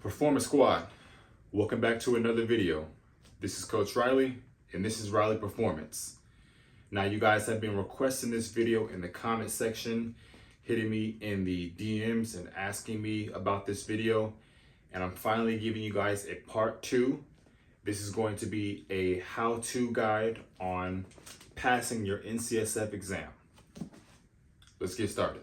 Performance Squad, welcome back to another video. This is Coach Riley, and this is Riley Performance. Now, you guys have been requesting this video in the comment section, hitting me in the DMs and asking me about this video, and I'm finally giving you guys a part 2. This is going to be a how-to guide on passing your NCSF exam. Let's get started.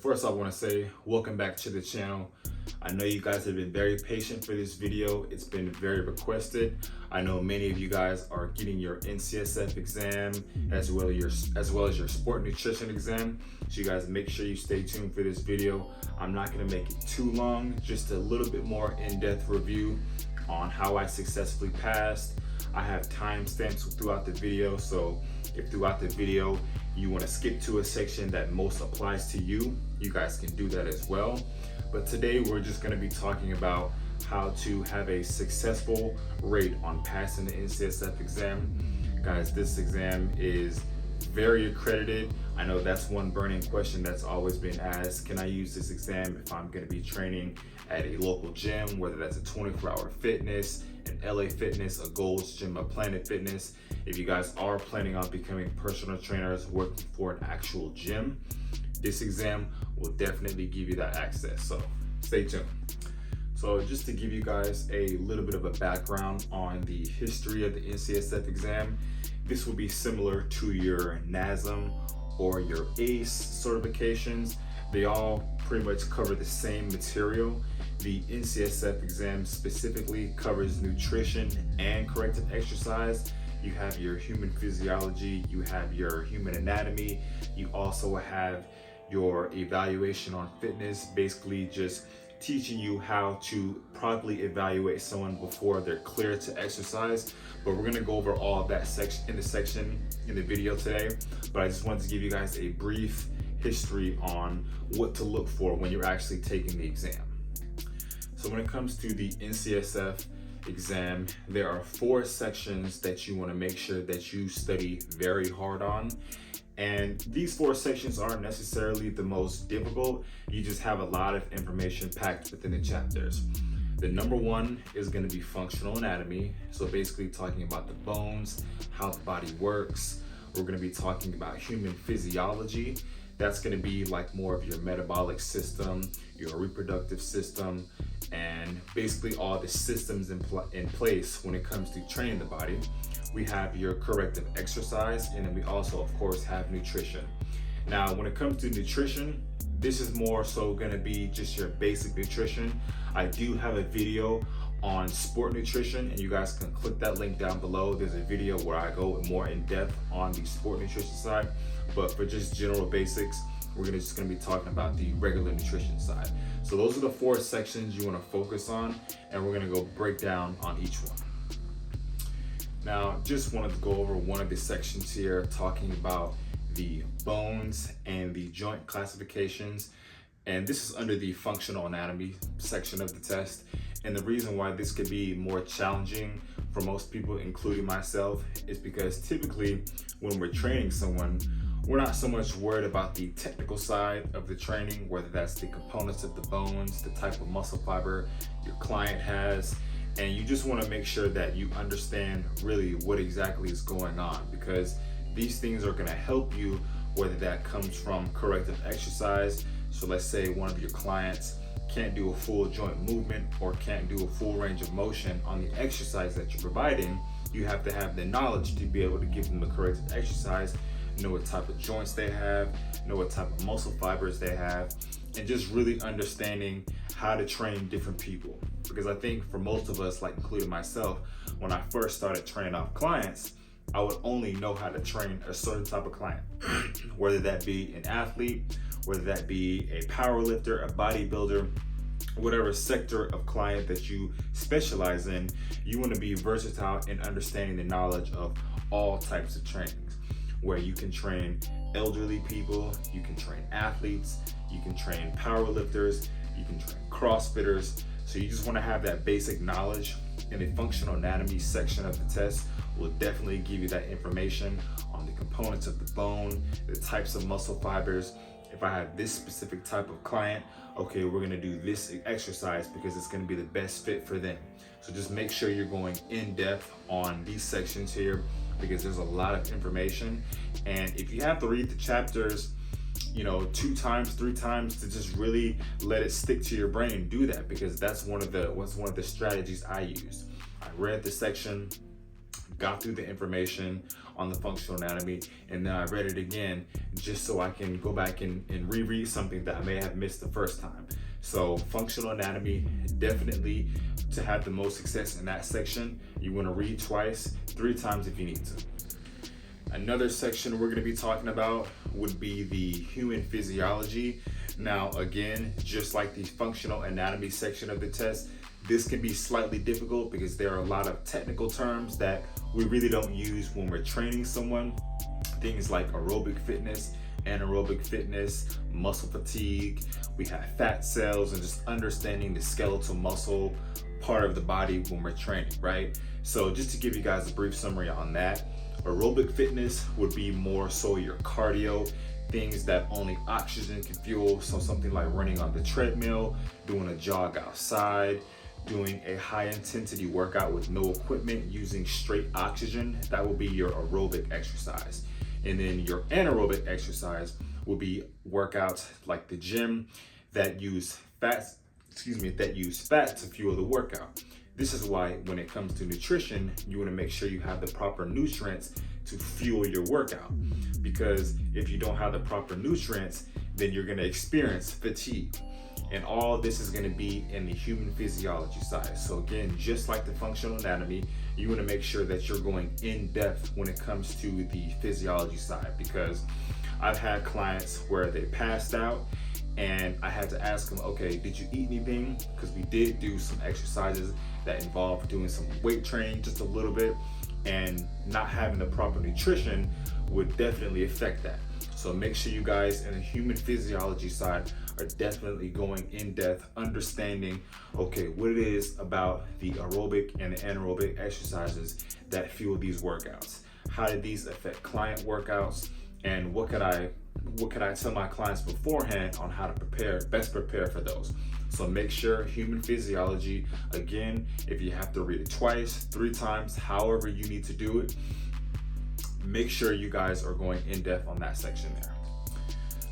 First, I want to say welcome back to the channel. I know you guys have been very patient for this video. It's been very requested. I know many of you guys are getting your NCSF exam as well as your sport nutrition exam. So you guys make sure you stay tuned for this video. I'm not going to make it too long, just a little bit more in-depth review on how I successfully passed. I have timestamps throughout the video, so if throughout the video you want to skip to a section that most applies to you, you guys can do that as well. But today we're just going to be talking about how to have a successful rate on passing the NCSF exam. Guys, this exam is very accredited. I know that's one burning question that's always been asked. Can I use this exam if I'm going to be training at a local gym, whether that's a 24-hour fitness, an LA Fitness, a Gold's Gym, a Planet Fitness? If you guys are planning on becoming personal trainers working for an actual gym, this exam will definitely give you that access. So stay tuned. So just to give you guys a little bit of a background on the history of the NCSF exam, this will be similar to your NASM or your ACE certifications. They all pretty much cover the same material. The NCSF exam specifically covers nutrition and corrective exercise. You have your human physiology, you have your human anatomy, you also have your evaluation on fitness, basically just teaching you how to properly evaluate someone before they're cleared to exercise. But we're gonna go over all of that section in the video today. But I just wanted to give you guys a brief history on what to look for when you're actually taking the exam. So when it comes to the NCSF exam, there are 4 sections that you want to make sure that you study very hard on. And these 4 sections aren't necessarily the most difficult. You just have a lot of information packed within the chapters. The number 1 is going to be functional anatomy. So basically talking about the bones, how the body works. We're going to be talking about human physiology. That's going to be like more of your metabolic system, your reproductive system, and basically all the systems in place when it comes to training the body. We have your corrective exercise, and then we also, of course, have nutrition. Now, when it comes to nutrition, this is more so going to be just your basic nutrition. I do have a video on sport nutrition, and you guys can click that link down below. There's a video where I go more in depth on the sport nutrition side, but for just general basics, we're just going to be talking about the regular nutrition side. So those are the 4 sections you want to focus on, and we're going to go break down on each one. Now, just wanted to go over one of the sections here, talking about the bones and the joint classifications. And this is under the functional anatomy section of the test. And the reason why this could be more challenging for most people, including myself, is because typically when we're training someone, we're not so much worried about the technical side of the training, whether that's the components of the bones, the type of muscle fiber your client has, and you just want to make sure that you understand really what exactly is going on, because these things are going to help you, whether that comes from corrective exercise. So let's say one of your clients can't do a full joint movement or can't do a full range of motion on the exercise that you're providing. You have to have the knowledge to be able to give them the corrective exercise, know what type of joints they have, know what type of muscle fibers they have, and just really understanding how to train different people. Because I think for most of us, like including myself, when I first started training off clients, I would only know how to train a certain type of client, whether that be an athlete whether that be a power lifter, a bodybuilder, whatever sector of client that you specialize in. You want to be versatile in understanding the knowledge of all types of trainings, where you can train elderly people, you can train athletes, you can train power lifters, you can train CrossFitters. So you just want to have that basic knowledge, and the functional anatomy section of the test will definitely give you that information on the components of the bone, the types of muscle fibers. If I have this specific type of client, okay, we're gonna do this exercise because it's gonna be the best fit for them. So just make sure you're going in depth on these sections here, because there's a lot of information. And if you have to read the chapters, 2 times, 3 times to just really let it stick to your brain, do that, because that's one of the strategies I used. I read the section, got through the information on the functional anatomy, and then I read it again just so I can go back and reread something that I may have missed the first time. So functional anatomy, definitely to have the most success in that section, you want to read twice, 3 times if you need to. Another section we're going to be talking about would be the human physiology. Now, again, just like the functional anatomy section of the test, this can be slightly difficult because there are a lot of technical terms that we really don't use when we're training someone. Things like aerobic fitness, anaerobic fitness, muscle fatigue, we have fat cells, and just understanding the skeletal muscle part of the body when we're training, right? So just to give you guys a brief summary on that, aerobic fitness would be more so your cardio, things that only oxygen can fuel. So something like running on the treadmill, doing a jog outside, doing a high intensity workout with no equipment using straight oxygen. That will be your aerobic exercise. And then your anaerobic exercise will be workouts like the gym that use fat to fuel the workout. This is why when it comes to nutrition, you want to make sure you have the proper nutrients to fuel your workout. Because if you don't have the proper nutrients, then you're going to experience fatigue. And all this is going to be in the human physiology side. So again, just like the functional anatomy, you want to make sure that you're going in depth when it comes to the physiology side, because I've had clients where they passed out and I had to ask them, okay, did you eat anything? Because we did do some exercises that involved doing some weight training just a little bit, and not having the proper nutrition would definitely affect that. So make sure you guys in the human physiology side are definitely going in depth, understanding, okay, what it is about the aerobic and the anaerobic exercises that fuel these workouts. How do these affect client workouts? And what could I tell my clients beforehand on how to best prepare for those? So make sure human physiology, again, if you have to read it twice, 3 times, however you need to do it, make sure you guys are going in depth on that section there.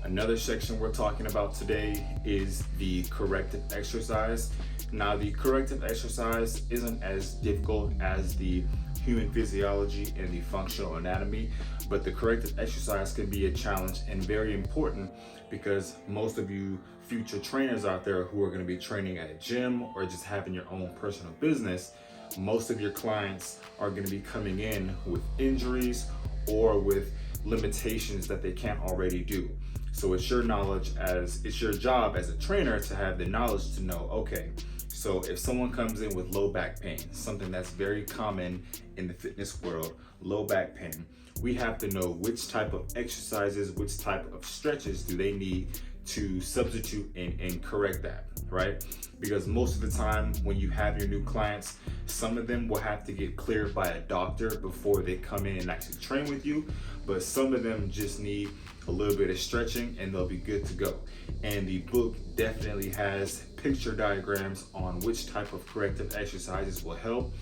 Another section we're talking about today is the corrective exercise. Now, the corrective exercise isn't as difficult as the human physiology and the functional anatomy, but the corrective exercise can be a challenge and very important, because most of you future trainers out there who are going to be training at a gym or just having your own personal business, most of your clients are going to be coming in with injuries or with limitations that they can't already do. So it's your job as a trainer to have the knowledge to know, okay, so if someone comes in with low back pain, something that's very common in the fitness world, low back pain, we have to know which type of exercises, which type of stretches do they need to substitute and correct that, right? Because most of the time when you have your new clients, some of them will have to get cleared by a doctor before they come in and actually train with you, but some of them just need a little bit of stretching and they'll be good to go. And the book definitely has picture diagrams on which type of corrective exercises will help.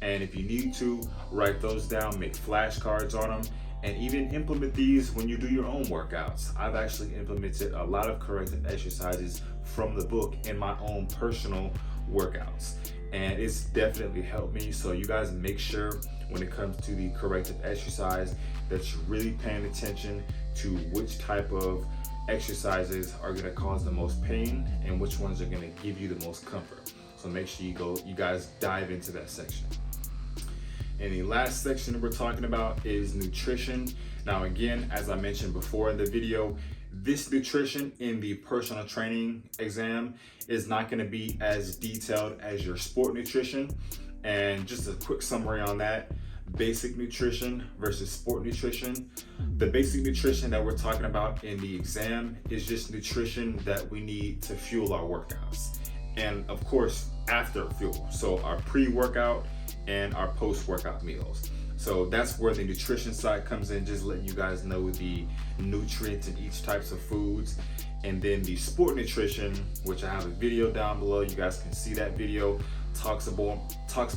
And if you need to, write those down, make flashcards on them, and even implement these when you do your own workouts. I've actually implemented a lot of corrective exercises from the book in my own personal workouts, and it's definitely helped me. So you guys make sure when it comes to the corrective exercise that you're really paying attention to which type of exercises are going to cause the most pain and which ones are going to give you the most comfort. So make sure you guys dive into that section. And the last section that we're talking about is nutrition. Now, again, as I mentioned before in the video, This nutrition in the personal training exam is not going to be as detailed as your sport nutrition. And just a quick summary on that: basic nutrition versus sport nutrition. The basic nutrition that we're talking about in the exam is just nutrition that we need to fuel our workouts. And of course, after fuel. So our pre-workout and our post-workout meals. So that's where the nutrition side comes in, just letting you guys know the nutrients in each types of foods. And then the sport nutrition, which I have a video down below, you guys can see that video, talks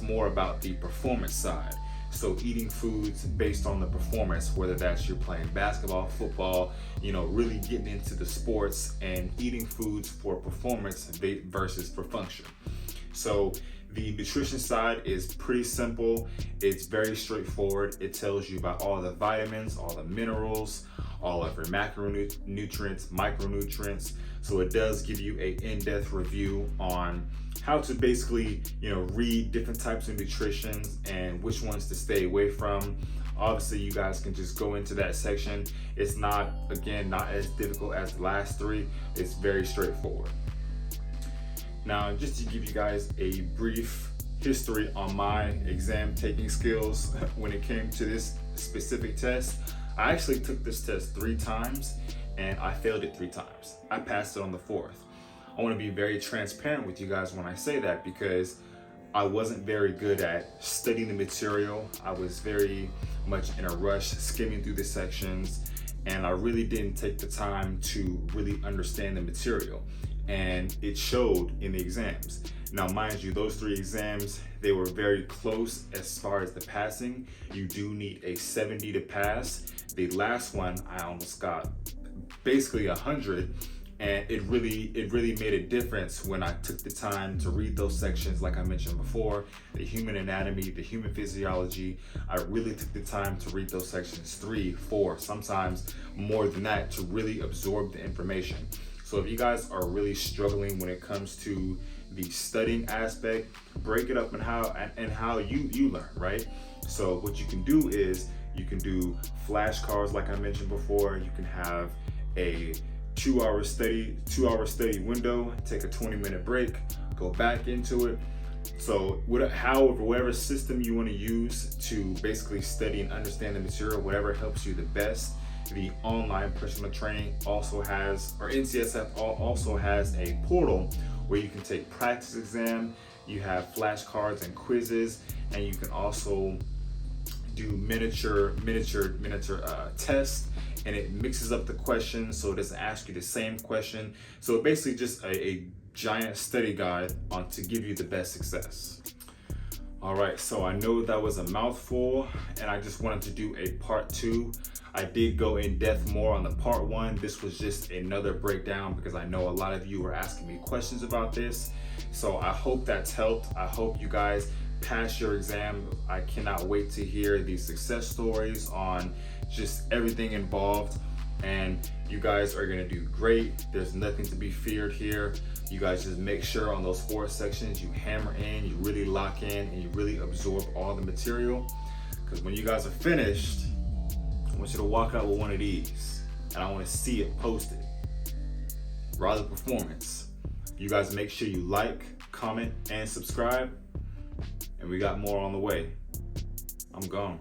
more about the performance side. So eating foods based on the performance, whether that's you're playing basketball, football, really getting into the sports and eating foods for performance versus for function. So the nutrition side is pretty simple. It's very straightforward. It tells you about all the vitamins, all the minerals, all of your macronutrients, micronutrients. So it does give you an in-depth review on how to basically, read different types of nutrition and which ones to stay away from. Obviously, you guys can just go into that section. It's not as difficult as the last three. It's very straightforward. Now, just to give you guys a brief history on my exam taking skills when it came to this specific test, I actually took this test 3 times and I failed it 3 times. I passed it on the 4th. I want to be very transparent with you guys when I say that, because I wasn't very good at studying the material. I was very much in a rush skimming through the sections, and I really didn't take the time to really understand the material. And it showed in the exams. Now, mind you, those 3 exams, they were very close as far as the passing. You do need a 70 to pass. The last one, I almost got basically 100. And it really made a difference when I took the time to read those sections, like I mentioned before, the human anatomy, the human physiology. I really took the time to read those sections 3, 4, sometimes more than that, to really absorb the information. So if you guys are really struggling when it comes to the studying aspect, break it up in how you learn, right? So what you can do is you can do flashcards, like I mentioned before. You can have a 2-hour study window, take a 20-minute break, go back into it. So whatever system you want to use to basically study and understand the material, whatever helps you the best. The online personal training also has, or NCSF also has, a portal where you can take practice exam, you have flashcards and quizzes, and you can also do miniature tests, and it mixes up the questions so it doesn't ask you the same question. So basically just a giant study guide to give you the best success. All right, so I know that was a mouthful, and I just wanted to do a part 2. I did go in depth more on the part 1. This was just another breakdown because I know a lot of you were asking me questions about this. So I hope that's helped. I hope you guys pass your exam. I cannot wait to hear these success stories on just everything involved. And you guys are gonna do great. There's nothing to be feared here. You guys just make sure on those 4 sections you hammer in, you really lock in, and you really absorb all the material. Because when you guys are finished, I want you to walk out with one of these, and I want to see it posted. Rather performance. You guys make sure you like, comment, and subscribe, and we got more on the way. I'm gone.